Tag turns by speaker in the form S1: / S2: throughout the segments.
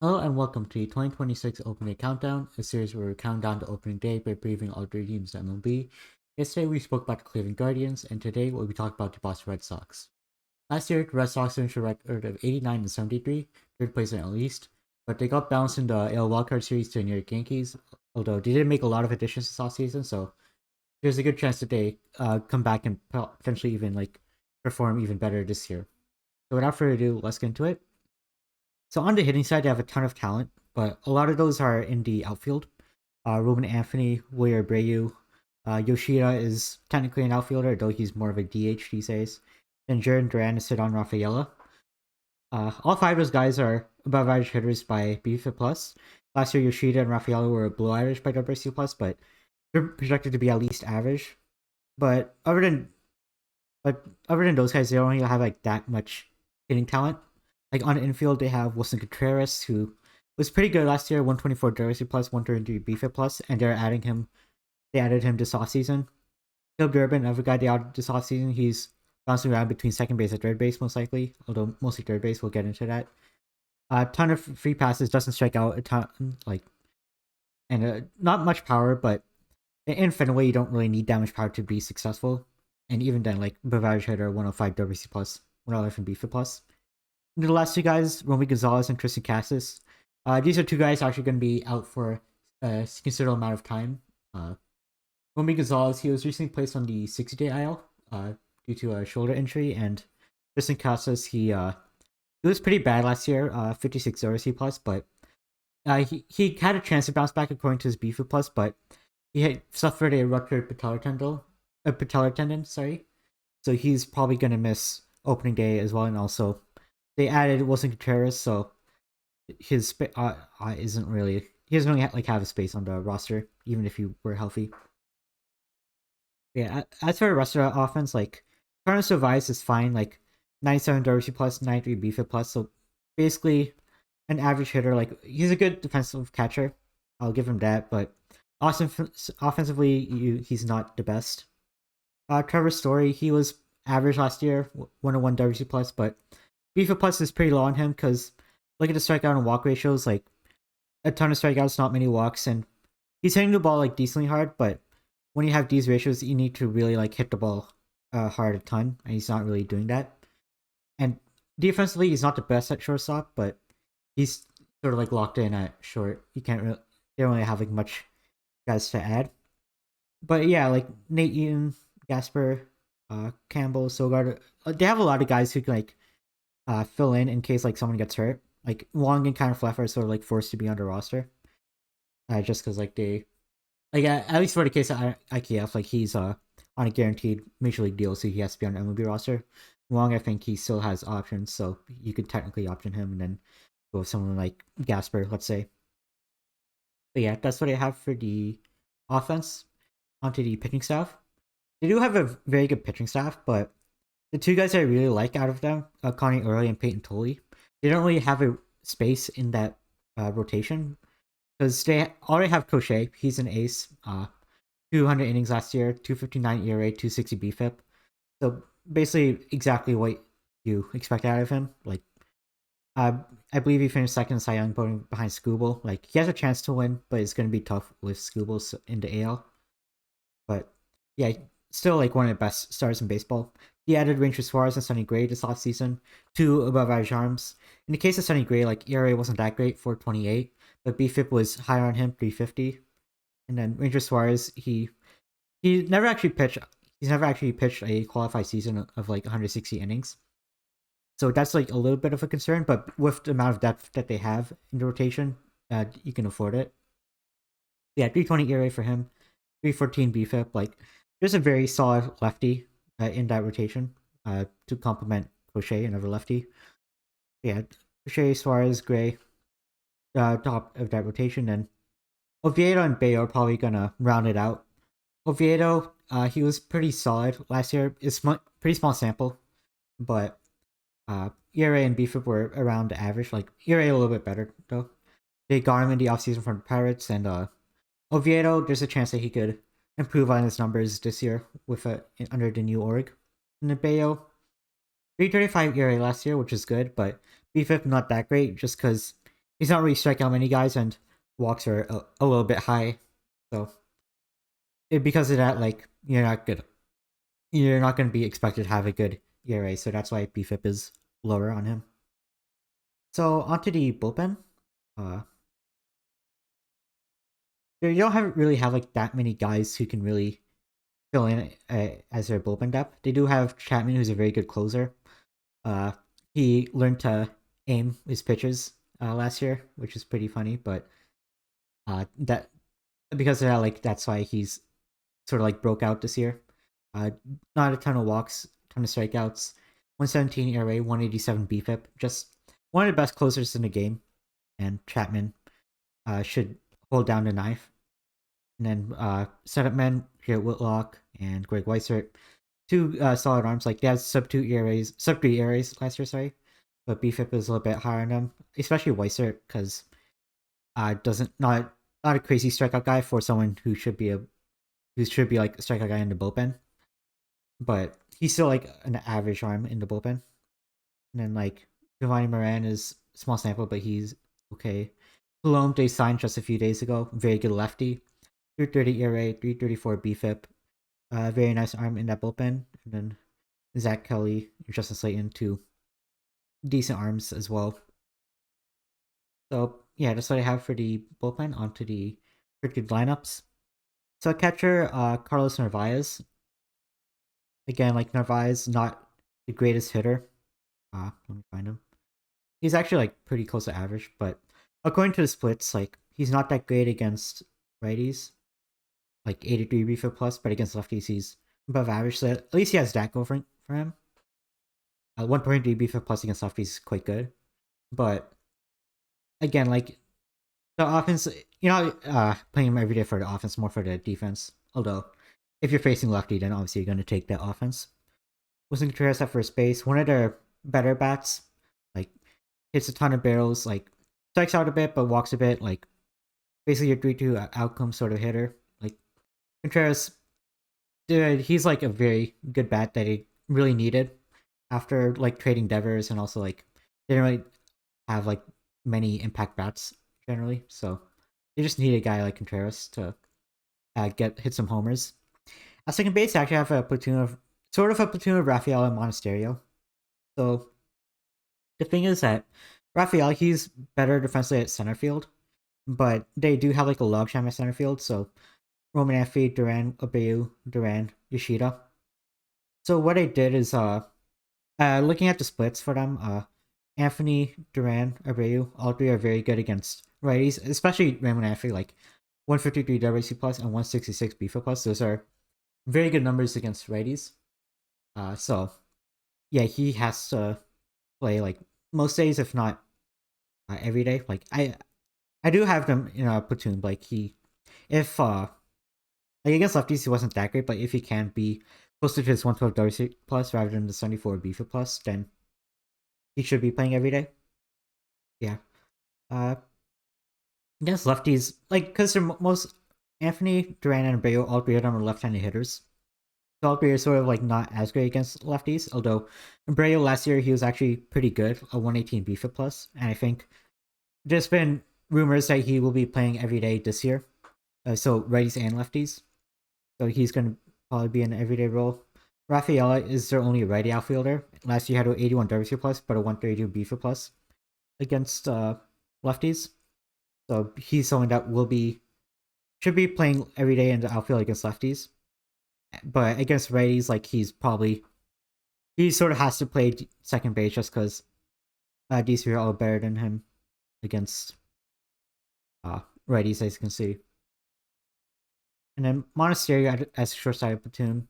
S1: Hello and welcome to the 2026 Opening Day Countdown, a series where we count down to opening day by previewing all three teams in MLB. Yesterday we spoke about the Cleveland Guardians, and today we'll be talking about the Boston Red Sox. Last year, the Red Sox finished a record of 89 and 73, third place in the AL East, but they got bounced in the AL Wildcard Series to the New York Yankees, although they didn't make a lot of additions this offseason, so there's a good chance that they come back and potentially even perform even better this year. So without further ado, let's get into it. So on the hitting side, they have a ton of talent, but a lot of those are in the outfield. Ruben Anthony, Wilyer Abreu, Yoshida is technically an outfielder, though he's more of a DH these days. And Jaron Duran and Cedon Rafaela. All five of those guys are above average hitters by BFIP plus. Last year, Yoshida and Rafaela were below average by WRC plus, but they're projected to be at least average. But other than those guys, they don't really have like that much hitting talent. Like on the infield, they have Wilson Contreras, who was pretty good last year, 124 WRC plus, 133 BFIP plus, and they're adding him. They added him this offseason. Caleb Durbin, another guy they added this offseason, he's bouncing around between second base and third base most likely, although mostly third base. We'll get into that. A ton of free passes, doesn't strike out a ton, and not much power, but in Fenway, you don't really need that much power to be successful. And even then, like Bavarian hitter, 105 WC plus, 105 BFIP plus. And the last two guys, Romy Gonzalez and Tristan Cassis. These are two guys actually going to be out for a considerable amount of time. Romy Gonzalez, he was recently placed on the 60-day IL due to a shoulder injury, and Tristan Cassis, he was pretty bad last year, 56 WC plus, but he had a chance to bounce back according to his BFIP plus, but he had suffered a ruptured patellar tendon, sorry. So he's probably gonna miss opening day as well, and also they added Wilson Contreras, so his isn't really he doesn't really have a space on the roster, even if he were healthy. Yeah, as for the rest of the offense, like Carlos Vice is fine, like 97 WC plus, 93 BFIP plus, so basically an average hitter. Like he's a good defensive catcher, I'll give him that, but offensively, he's not the best. Trevor Story, he was average last year, 101 WC plus, but BFIP plus is pretty low on him because look at the strikeout and walk ratios, like a ton of strikeouts, not many walks, and he's hitting the ball like decently hard, but when you have these ratios, you need to really like hit the ball hard a ton, and he's not really doing that. And defensively, he's not the best at shortstop, but he's sort of like locked in at short. You can't really, they don't really have like much guys to add. But yeah, like Nate Eaton, Gasper, Campbell, Sogard, they have a lot of guys who can like fill in case like someone gets hurt. Like Wong and kind of Fleffer are sort of like forced to be on the roster, just because like they like at least for the case of IKF, like he's on a guaranteed major league deal, so he has to be on the MLB roster. Wong, I think he still has options, so you could technically option him and then go with someone like Gasper, let's say. But yeah, that's what I have for the offense. Onto the pitching staff. They do have a very good pitching staff, but the two guys I really like out of them, Connie Early and Peyton Tully, they don't really have a space in that rotation because they already have Crochet. He's an ace. 200 innings last year, 259 ERA, 260 BFIP. So basically, exactly what you expect out of him. Like, I believe he finished second in Cy Young voting behind Scooble. Like, he has a chance to win, but it's going to be tough with Scooble in the AL. But yeah, still like one of the best stars in baseball. He added Ranger Suarez and Sonny Gray this offseason, two above average arms. In the case of Sonny Gray, like ERA wasn't that great, 428, but BFIP was higher on him, 350. And then Ranger Suarez, he never actually pitched. He's never actually pitched a qualified season of like 160 innings. So that's like a little bit of a concern, but with the amount of depth that they have in the rotation, you can afford it. Yeah, 320 ERA for him, 314 BFIP. Like, there's a very solid lefty in that rotation to complement Crochet, another lefty. Yeah, Crochet, Suarez, Gray, top of that rotation. And Oviedo and Bayo are probably going to round it out. Oviedo, he was pretty solid last year. It's pretty small sample, but ERA and BFIP were around the average. Like, ERA a little bit better, though. They got him in the offseason from the Pirates, and Oviedo, there's a chance that he could improve on his numbers this year with under the new org. And the Bayo, 335 ERA last year, which is good, but BFIP not that great just because he's not really striking out many guys, and walks are a little bit high. So because of that, like you're not going to be expected to have a good ERA. So that's why BFIP is lower on him. So onto the bullpen. You don't really have like that many guys who can really fill in as their bullpen depth. They do have Chapman, who's a very good closer. He learned to aim his pitches last year, which is pretty funny. But that because of that, like that's why he's sort of like broke out this year. Not a ton of walks, ton of strikeouts, 117 ERA, 187 BFIP. Just one of the best closers in the game. And Chapman should hold down the knife. And then setup men, Garrett Whitlock and Greg Weissert. Two solid arms. Like they have sub 3 ERAs last year, sorry. But BFIP is a little bit higher on them, especially Weissert, because doesn't not a crazy strikeout guy for someone who should be like a strikeout guy in the bullpen. But he's still like an average arm in the bullpen. And then like Giovanni Moran is small sample, but he's okay. Colombe they signed just a few days ago. Very good lefty. 330 ERA, 334 BFIP. Very nice arm in that bullpen. And then Zach Kelly, Justin Slayton, two decent arms as well. So yeah, that's what I have for the bullpen. Onto the predicted lineups. So catcher, Carlos Narvaez. Again, like Narvaez, not the greatest hitter. Let me find him. He's actually like pretty close to average, but according to the splits, like he's not that great against righties. Like 83 BFIP plus, but against lefties he's above average. So at least he has that going for him. 1.3 BFIP plus against lefties is quite good. But again, like the offense, playing him every day for the offense, more for the defense. Although, if you're facing lefty, then obviously you're going to take that offense. Willson Contreras at first base, one of their better bats. Like, hits a ton of barrels, like, strikes out a bit, but walks a bit. Like, basically your 3-2 outcome sort of hitter. Like, Contreras, dude, he's like a very good bat that he really needed after like trading Devers, and also like they didn't really have like many impact bats generally, so they just need a guy like Contreras to hit some homers. At second base, I actually have a platoon of Rafael and Monasterio. So the thing is that Rafael, he's better defensively at center field, but they do have like a logjam at center field. So Roman Amphy, Duran, Abreu, Duran, Yoshida. So what I did is looking at the splits for them, Anthony, Duran, Abreu, all three are very good against righties, especially Raymond Amphy, like 153 WC plus and 166 BFIP plus. Those are very good numbers against righties. So yeah, he has to play like most days, if not every day. Like I do have them in a platoon. Like if like against lefties, he wasn't that great, but if he can be closer to his 112 WC plus rather than the 74 BFIP plus, then he should be playing every day. Yeah. Against lefties, like, because they're most Anthony, Duran, and Abreu, all three of them are left-handed hitters. So all three are sort of like not as great against lefties. Although Abreu last year he was actually pretty good, a 118 BFIP plus, and I think there's been rumors that he will be playing every day this year. So righties and lefties. So he's gonna probably be an everyday role. Rafaela is their only righty outfielder. Last year he had an 81 WC plus, but a 132 BFIP plus against lefties. So he's someone that should be playing every day in the outfield against lefties. But against righties, like he sort of has to play second base just because these three are all better than him against righties, as you can see. And then Monasterio as short-sided platoon,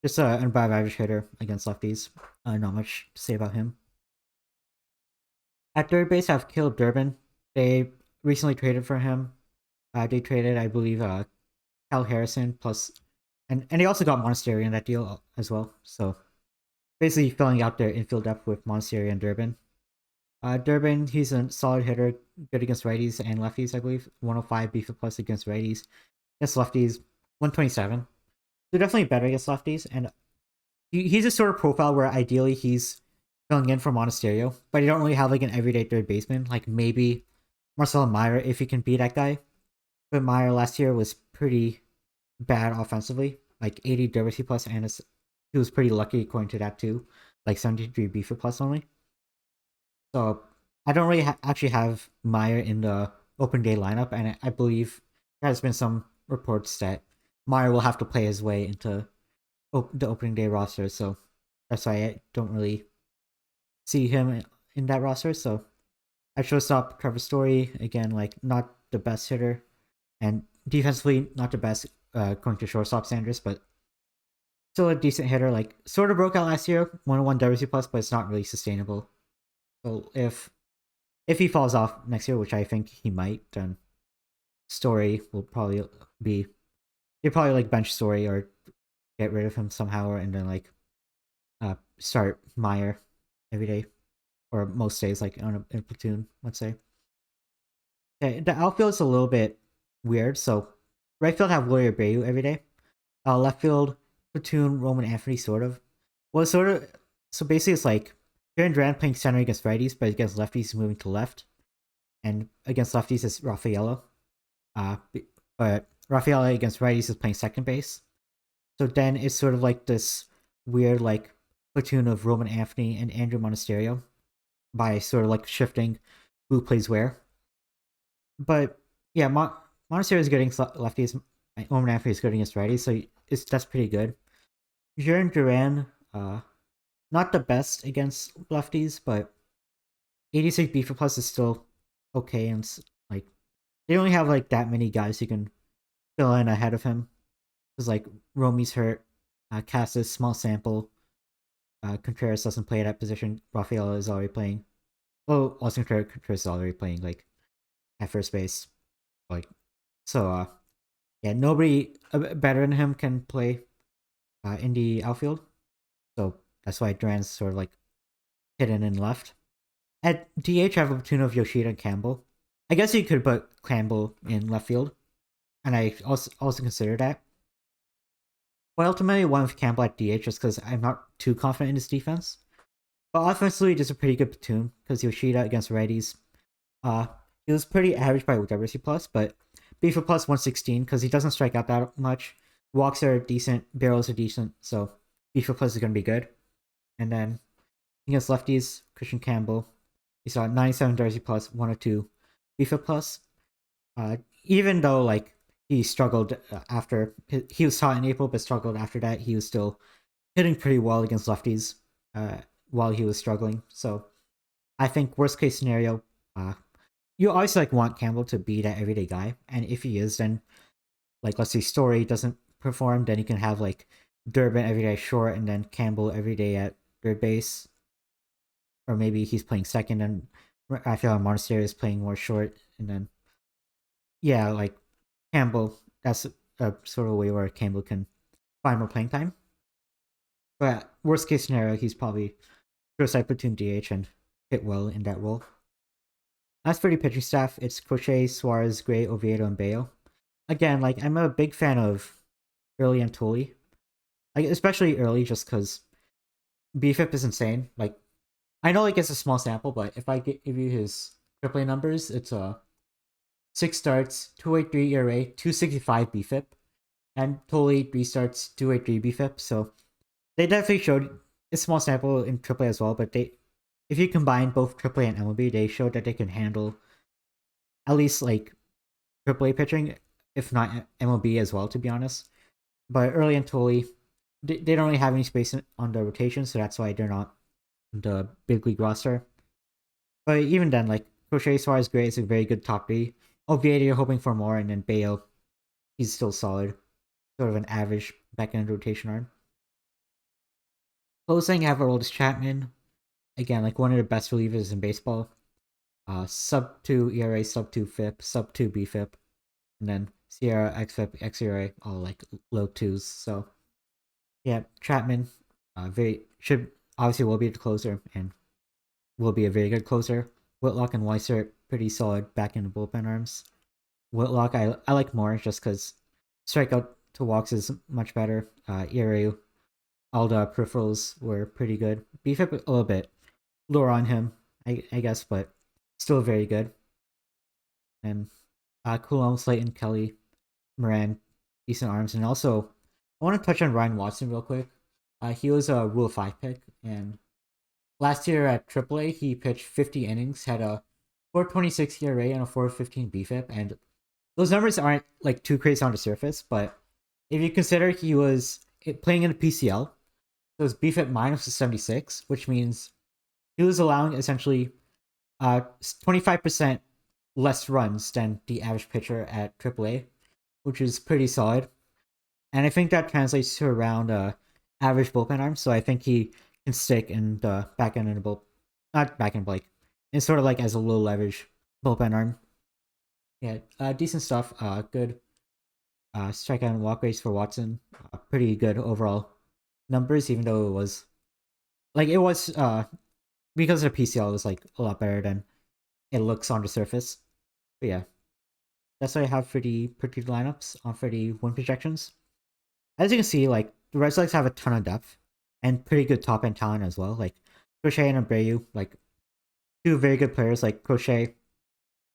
S1: just an above average hitter against lefties. Not much to say about him. At third base, I have Caleb Durbin. They recently traded for him. They traded, I believe, Cal Harrison plus, and they also got Monasterio in that deal as well. So basically filling out their infield depth with Monasterio and Durbin. Durbin, he's a solid hitter, good against righties and lefties, I believe. 105 BFIP plus against righties. Against lefties, 127. So definitely better against lefties, and he's a sort of profile where ideally he's filling in for Monasterio, but you don't really have like an everyday third baseman. Like maybe Marcelo Meyer if you can beat that guy. But Meyer last year was pretty bad offensively, like 80 WC plus, and he was pretty lucky according to that too, like 73 BFIP plus only. So I don't really actually have Meyer in the open day lineup, and I believe there has been some reports that Meyer will have to play his way into the opening day roster. So that's why I don't really see him in that roster. So at shortstop, Trevor Story again, like not the best hitter, and defensively not the best going to shortstop Sanders, but still a decent hitter. Like sort of broke out last year, 101 WC plus, but it's not really sustainable. So if he falls off next year, which I think he might, then Story will probably be they probably like bench Story or get rid of him somehow, and then like start Meyer every day or most days, like on a platoon, let's say. Okay, the outfield's a little bit weird. So right field have Wilyer Bayu every day. Left field platoon Roman Anthony sort of. Well, sort of. So basically, it's like Karen Durant playing center against righties, but against lefties, he's moving to left, and against lefties is Rafaela. But Rafaela against righties is playing second base. So then it's sort of like this weird like platoon of Roman Anthony and Andrew Monasterio by sort of like shifting who plays where. But yeah, Monasterio is getting lefties. Roman Anthony is getting against righties, so that's pretty good. Jaren Duran, not the best against lefties, but 86 BFIP plus is still okay, and like they only have like that many guys who can fill in ahead of him. Because like Romy's hurt, Cassis small sample, Contreras doesn't play at that position. Rafael is already playing. Well, Austin Contreras is already playing like at first base, like so. Yeah, nobody better than him can play in the outfield, so that's why Duran's sort of like hidden and left. At DH, I have a platoon of Yoshida and Campbell. I guess you could put Campbell in left field, and I also consider that. But ultimately, I went with Campbell at DH just because I'm not too confident in his defense. But offensively, just a pretty good platoon because Yoshida against righties, he was pretty average by WRC plus, but BFIP plus 116 because he doesn't strike out that much. Walks are decent, barrels are decent, so BFIP plus is gonna be good. And then against lefties, Christian Campbell, he saw 97 WRC plus 102 BFIP plus. Even though like he struggled after he was hot in April, but struggled after that, he was still hitting pretty well against lefties while he was struggling. So I think worst case scenario, you always like want Campbell to be that everyday guy, and if he is, then like let's say Story doesn't perform, then you can have like Durbin everyday short, and then Campbell everyday at third base, or maybe he's playing second, and I feel like Monasterio is playing more short, and then yeah, like Campbell, that's a sort of way where Campbell can find more playing time. But worst case scenario, he's probably first side platoon DH and hit well in that role. As for the pitching staff, it's Crochet, Suarez, Gray, Oviedo, and Bayo. Again, like I'm a big fan of Early and Tully, like especially Early, just because BFIP is insane. Like I know like it's a small sample, but if I give you his AAA numbers, it's 6 starts, 283 ERA, 265 BFIP, and Tully 3 starts, 283 BFIP. So they definitely showed it's small sample in AAA as well, but if you combine both AAA and MLB, they showed that they can handle at least like AAA pitching, if not MLB as well, to be honest. But Early and Tully, they don't really have any space on the rotation, so that's why they're not the big league roster. But even then, like Crochet Suarez Gray is a very good top 3. Oviedo, you're hoping for more, and then Bayo, he's still solid. Sort of an average back end rotation arm. Closing, I have Aroldis Chapman. Again, like one of the best relievers in baseball. Sub 2 ERA, sub 2 FIP, sub 2 BFIP, and then Sierra, XFIP, XERA, all like low 2s. So yeah, Chapman, very should obviously will be the closer and will be a very good closer. Whitlock and Weiser, pretty solid back in the bullpen arms. Whitlock, I like more just because strikeout to walks is much better. ERA, all the peripherals were pretty good. BFIP a little bit lower on him, I guess, but still very good. And Coulomb, Slayton, Kelly, Moran, decent arms, and also I want to touch on Ryan Watson real quick. He was a Rule 5 pick, and last year at AAA, he pitched 50 innings, had a 4.26 ERA and a 4.15 BFIP, and those numbers aren't like too crazy on the surface, but if you consider he was playing in the PCL, so his BFIP minus was 76, which means he was allowing essentially 25% less runs than the average pitcher at AAA, which is pretty solid. And I think that translates to around average bullpen arm. So I think he can stick in the back end of the not back end, but like it's sort of like as a low leverage bullpen arm. Yeah, decent stuff. Good strikeout and walk rates for Watson. Pretty good overall numbers, even though it was because of the PCL, it was like a lot better than it looks on the surface. But yeah, that's what I have for the lineups for the win projections. As you can see, like the Red Sox have a ton of depth and pretty good top end talent as well. Like Crochet and Abreu, like two very good players. Like Crochet,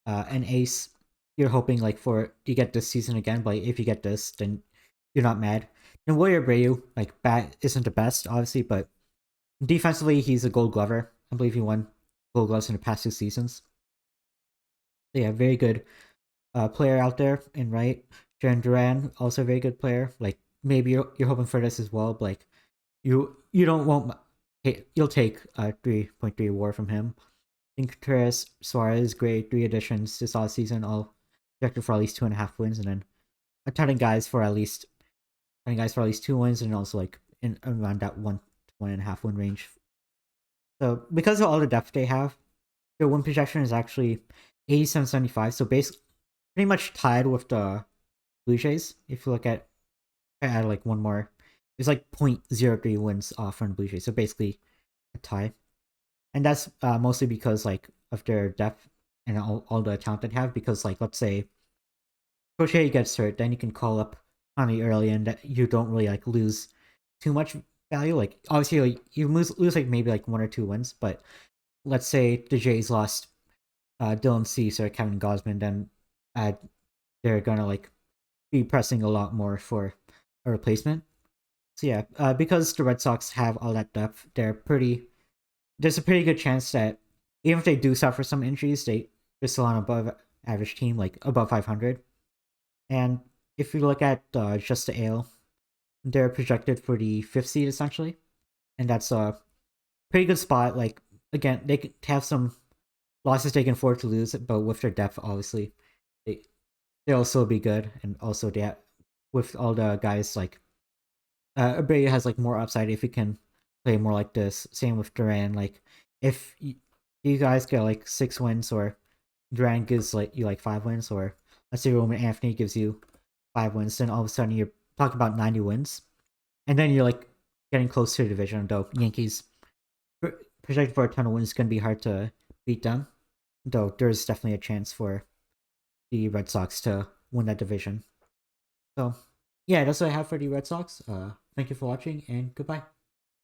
S1: and Ace. You're hoping like for you get this season again, but if you get this, then you're not mad. And Wilyer Abreu, like bat isn't the best, obviously, but defensively he's a Gold Glover. I believe he won Gold Gloves in the past 2 seasons. So yeah, very good player out there in right. Jarren Duran, also a very good player. Like maybe you're hoping for this as well, but like you don't want you'll take a 3.3 WAR from him. I think Contreras, Suarez, great 3 additions this off season, all projected for at least 2.5 wins, and then a ton of guys for at least 2 wins, and also like in around that 1.5 win range. So because of all the depth they have, their win projection is actually 87.75. So basically, pretty much tied with the Blue Jays. If you look at add like one more, it's like 0.03 wins off from the Blue Jays. So basically, a tie. And that's mostly because like of their depth and all the talent they have. Because like let's say Crochet gets hurt, then you can call up Honey early, and you don't really like lose too much value. Like obviously, like, you lose like maybe like 1 or 2 wins, but let's say the Jays lost Dylan Cease or Kevin Gosman, then they're gonna like be pressing a lot more for a replacement. So yeah, because the Red Sox have all that depth, there's a pretty good chance that even if they do suffer some injuries, they're still on above average team, like above 500. And if you look at just the AL, they're projected for the 5th seed essentially, and that's a pretty good spot. Like again, they could have some losses they can afford to lose, but with their depth, obviously, they they'll still be good. And also, with all the guys like Abreu has like more upside if he can play more like this. Same with Duran. Like if you guys get like 6 wins, or Duran gives like you like 5 wins, or let's say Roman Anthony gives you 5 wins, then all of a sudden you're talking about 90 wins, and then you're like getting close to the division. Though Yankees projected for a ton of wins, is going to be hard to beat them. Though there's definitely a chance for the Red Sox to win that division. So yeah, that's what I have for the Red Sox. Thank you for watching, and goodbye.